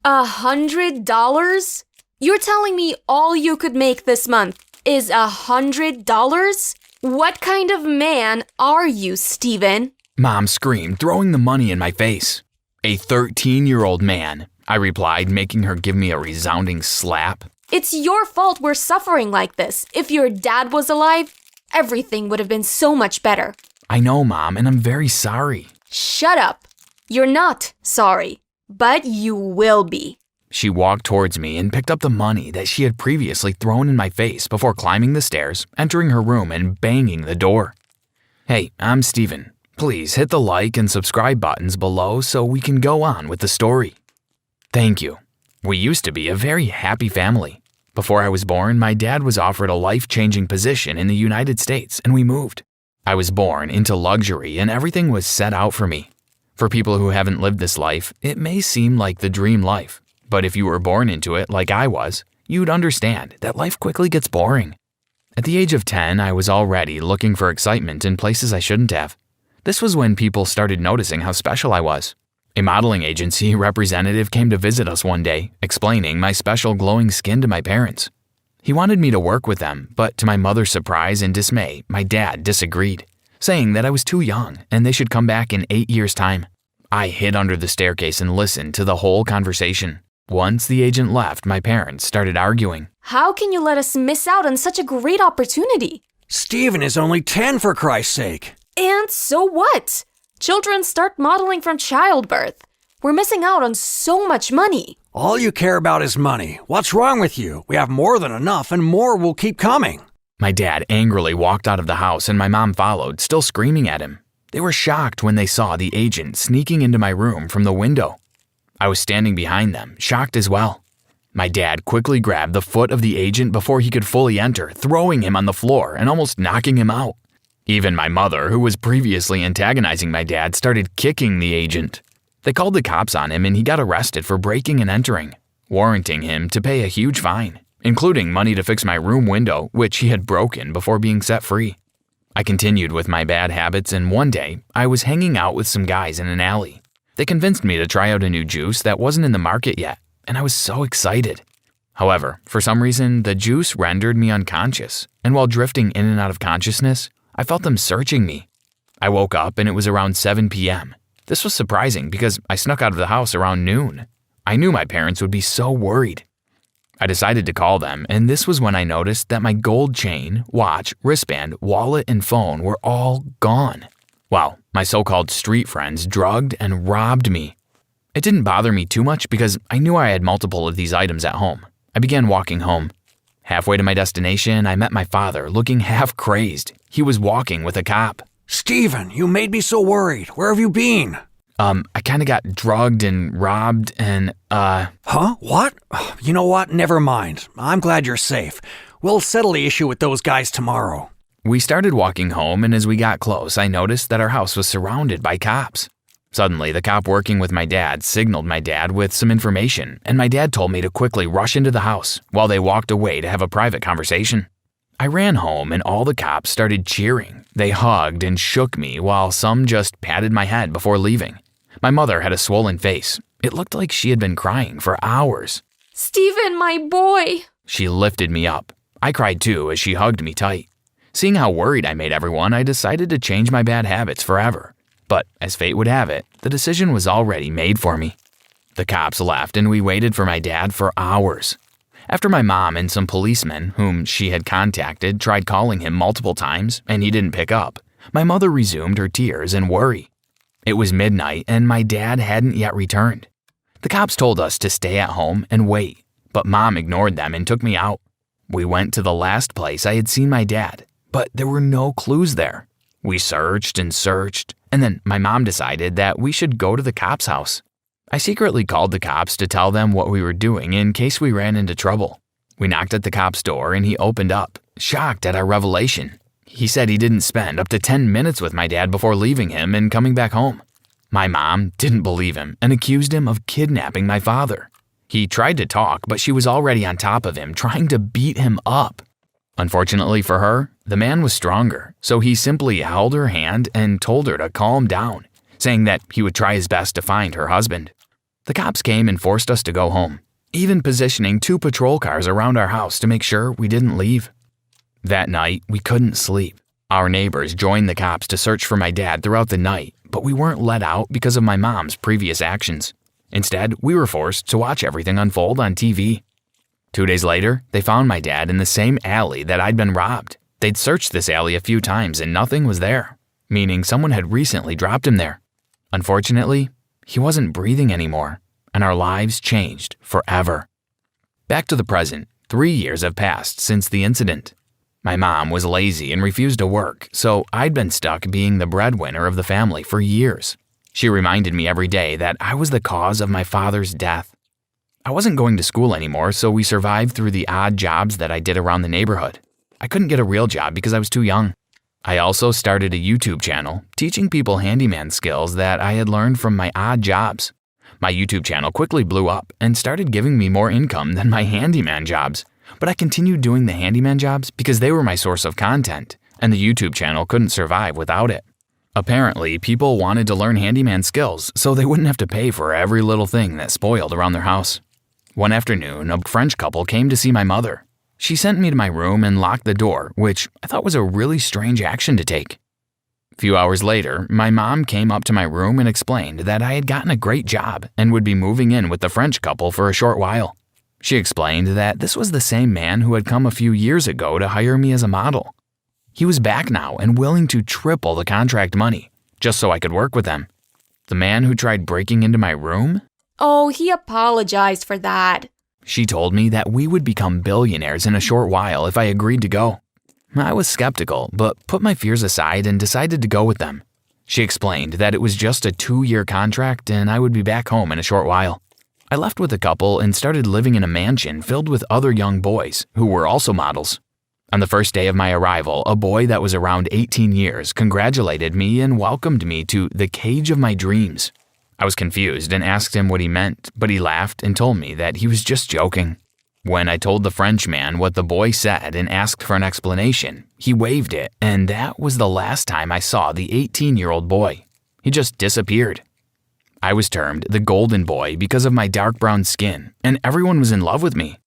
$100? You're telling me all you could make this month is $100? What kind of man are you, Steven? Mom screamed, throwing the money in my face. A 13-year-old man, I replied, making her give me a resounding slap. It's your fault we're suffering like this. If your dad was alive, everything would have been so much better. I know, Mom, and I'm very sorry. Shut up. You're not sorry, but you will be. She walked towards me and picked up the money that she had previously thrown in my face before climbing the stairs, entering her room, and banging the door. Hey, I'm Steven. Please hit the like and subscribe buttons below so we can go on with the story. Thank you. We used to be a very happy family. Before I was born, my dad was offered a life-changing position in the United States, and we moved. I was born into luxury, and everything was set out for me. For people who haven't lived this life, it may seem like the dream life. But if you were born into it like I was, you'd understand that life quickly gets boring. At the age of 10, I was already looking for excitement in places I shouldn't have. This was when people started noticing how special I was. A modeling agency representative came to visit us one day, explaining my special glowing skin to my parents. He wanted me to work with them, but to my mother's surprise and dismay, my dad disagreed, saying that I was too young and they should come back in 8 years' time. I hid under the staircase and listened to the whole conversation. Once the agent left, my parents started arguing. How can you let us miss out on such a great opportunity? Steven is only 10, for Christ's sake. And so what? Children start modeling from childbirth. We're missing out on so much money. All you care about is money. What's wrong with you? We have more than enough, and more will keep coming. My dad angrily walked out of the house, and my mom followed, still screaming at him. They were shocked when they saw the agent sneaking into my room from the window. I was standing behind them, shocked as well. My dad quickly grabbed the foot of the agent before he could fully enter, throwing him on the floor and almost knocking him out. Even my mother, who was previously antagonizing my dad, started kicking the agent. They called the cops on him and he got arrested for breaking and entering, warranting him to pay a huge fine, including money to fix my room window, which he had broken before being set free. I continued with my bad habits, and one day, I was hanging out with some guys in an alley. They convinced me to try out a new juice that wasn't in the market yet, and I was so excited. However, for some reason, the juice rendered me unconscious, and while drifting in and out of consciousness, I felt them searching me. I woke up and it was around 7 p.m. This was surprising because I snuck out of the house around noon. I knew my parents would be so worried. I decided to call them, and this was when I noticed that my gold chain, watch, wristband, wallet, and phone were all gone. Wow, my so-called street friends drugged and robbed me. It didn't bother me too much because I knew I had multiple of these items at home. I began walking home. Halfway to my destination, I met my father, looking half crazed. He was walking with a cop. Steven, you made me so worried. Where have you been? I kind of got drugged and robbed and, Huh? What? You know what? Never mind. I'm glad you're safe. We'll settle the issue with those guys tomorrow. We started walking home, and as we got close, I noticed that our house was surrounded by cops. Suddenly, the cop working with my dad signaled my dad with some information, and my dad told me to quickly rush into the house while they walked away to have a private conversation. I ran home, and all the cops started cheering. They hugged and shook me, while some just patted my head before leaving. My mother had a swollen face. It looked like she had been crying for hours. Steven, my boy. She lifted me up. I cried too as she hugged me tight. Seeing how worried I made everyone, I decided to change my bad habits forever. But as fate would have it, the decision was already made for me. The cops left and we waited for my dad for hours. After my mom and some policemen, whom she had contacted, tried calling him multiple times and he didn't pick up, my mother resumed her tears and worry. It was midnight and my dad hadn't yet returned. The cops told us to stay at home and wait, but Mom ignored them and took me out. We went to the last place I had seen my dad, but there were no clues there. We searched and searched, and then my mom decided that we should go to the cops' house. I secretly called the cops to tell them what we were doing in case we ran into trouble. We knocked at the cop's door and he opened up, shocked at our revelation. He said he didn't spend up to 10 minutes with my dad before leaving him and coming back home. My mom didn't believe him and accused him of kidnapping my father. He tried to talk, but she was already on top of him, trying to beat him up. Unfortunately for her, the man was stronger, so he simply held her hand and told her to calm down, saying that he would try his best to find her husband. The cops came and forced us to go home, even positioning 2 patrol cars around our house to make sure we didn't leave. That night, we couldn't sleep. Our neighbors joined the cops to search for my dad throughout the night, but we weren't let out because of my mom's previous actions. Instead, we were forced to watch everything unfold on TV. 2 days later, they found my dad in the same alley that I'd been robbed. They'd searched this alley a few times and nothing was there, meaning someone had recently dropped him there. Unfortunately, he wasn't breathing anymore, and our lives changed forever. Back to the present, 3 years have passed since the incident. My mom was lazy and refused to work, so I'd been stuck being the breadwinner of the family for years. She reminded me every day that I was the cause of my father's death. I wasn't going to school anymore, so we survived through the odd jobs that I did around the neighborhood. I couldn't get a real job because I was too young. I also started a YouTube channel, teaching people handyman skills that I had learned from my odd jobs. My YouTube channel quickly blew up and started giving me more income than my handyman jobs. But I continued doing the handyman jobs because they were my source of content, and the YouTube channel couldn't survive without it. Apparently, people wanted to learn handyman skills so they wouldn't have to pay for every little thing that spoiled around their house. One afternoon, a French couple came to see my mother. She sent me to my room and locked the door, which I thought was a really strange action to take. A few hours later, my mom came up to my room and explained that I had gotten a great job and would be moving in with the French couple for a short while. She explained that this was the same man who had come a few years ago to hire me as a model. He was back now and willing to triple the contract money, just so I could work with them. The man who tried breaking into my room? Oh, he apologized for that. She told me that we would become billionaires in a short while if I agreed to go. I was skeptical, but put my fears aside and decided to go with them. She explained that it was just a 2-year contract and I would be back home in a short while. I left with the couple and started living in a mansion filled with other young boys who were also models. On the first day of my arrival, a boy that was around 18 years congratulated me and welcomed me to the cage of my dreams. I was confused and asked him what he meant, but he laughed and told me that he was just joking. When I told the Frenchman what the boy said and asked for an explanation, he waved it, and that was the last time I saw the 18-year-old boy. He just disappeared. I was termed the golden boy because of my dark brown skin, and everyone was in love with me.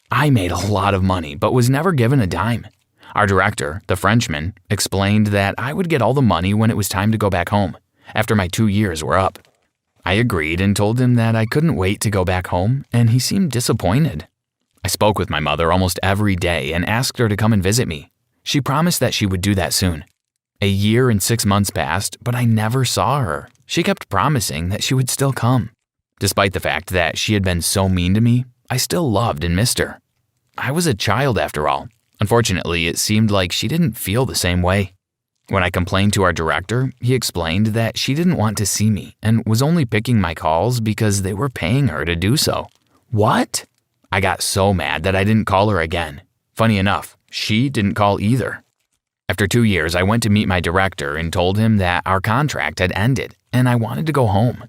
I made a lot of money, but was never given a dime. Our director, the Frenchman, explained that I would get all the money when it was time to go back home, after my 2 years were up. I agreed and told him that I couldn't wait to go back home, and he seemed disappointed. I spoke with my mother almost every day and asked her to come and visit me. She promised that she would do that soon. A year and 6 months passed, but I never saw her. She kept promising that she would still come. Despite the fact that she had been so mean to me, I still loved and missed her. I was a child after all. Unfortunately, it seemed like she didn't feel the same way. When I complained to our director, he explained that she didn't want to see me and was only picking my calls because they were paying her to do so. What? I got so mad that I didn't call her again. Funny enough, she didn't call either. After 2 years, I went to meet my director and told him that our contract had ended and I wanted to go home.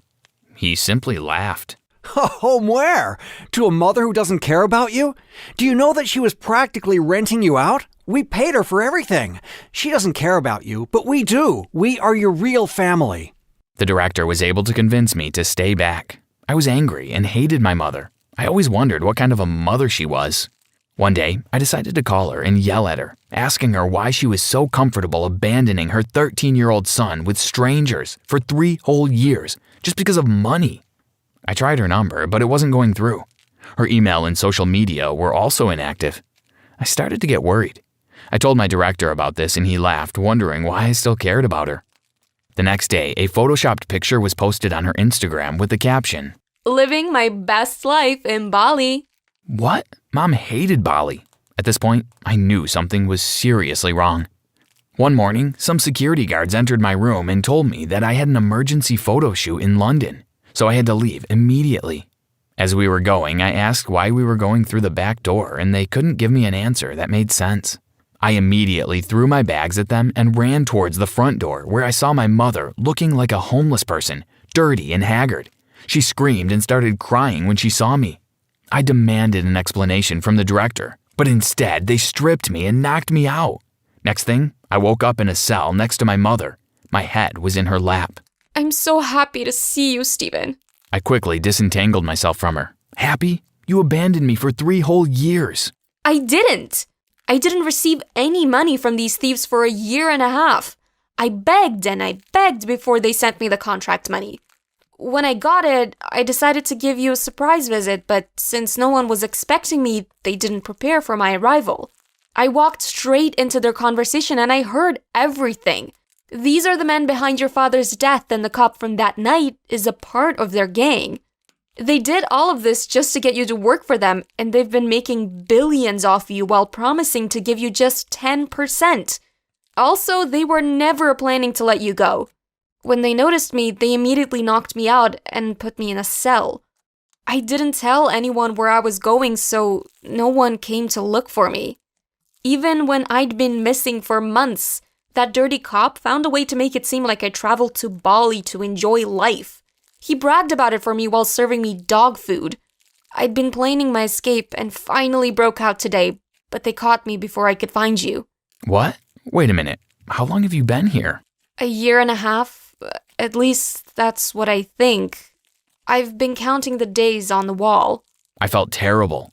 He simply laughed. Home where? To a mother who doesn't care about you? Do you know that she was practically renting you out? We paid her for everything. She doesn't care about you, but we do. We are your real family. The director was able to convince me to stay back. I was angry and hated my mother. I always wondered what kind of a mother she was. One day, I decided to call her and yell at her, asking her why she was so comfortable abandoning her 13-year-old son with strangers for 3 whole years just because of money. I tried her number, but it wasn't going through. Her email and social media were also inactive. I started to get worried. I told my director about this and he laughed, wondering why I still cared about her. The next day, a photoshopped picture was posted on her Instagram with the caption, "Living my best life in Bali." What? Mom hated Bali. At this point, I knew something was seriously wrong. One morning, some security guards entered my room and told me that I had an emergency photo shoot in London, so I had to leave immediately. As we were going, I asked why we were going through the back door and they couldn't give me an answer that made sense. I immediately threw my bags at them and ran towards the front door where I saw my mother looking like a homeless person, dirty and haggard. She screamed and started crying when she saw me. I demanded an explanation from the director, but instead they stripped me and knocked me out. Next thing, I woke up in a cell next to my mother. My head was in her lap. I'm so happy to see you, Stephen. I quickly disentangled myself from her. Happy? You abandoned me for 3 whole years. I didn't. I didn't receive any money from these thieves for a year and a half. I begged and I begged before they sent me the contract money. When I got it, I decided to give you a surprise visit, but since no one was expecting me, they didn't prepare for my arrival. I walked straight into their conversation and I heard everything. These are the men behind your father's death, and the cop from that night is a part of their gang. They did all of this just to get you to work for them, and they've been making billions off you while promising to give you just 10%. Also, they were never planning to let you go. When they noticed me, they immediately knocked me out and put me in a cell. I didn't tell anyone where I was going, so no one came to look for me. Even when I'd been missing for months, that dirty cop found a way to make it seem like I traveled to Bali to enjoy life. He bragged about it for me while serving me dog food. I'd been planning my escape and finally broke out today, but they caught me before I could find you. What? Wait a minute. How long have you been here? A year and a half. At least that's what I think. I've been counting the days on the wall. I felt terrible.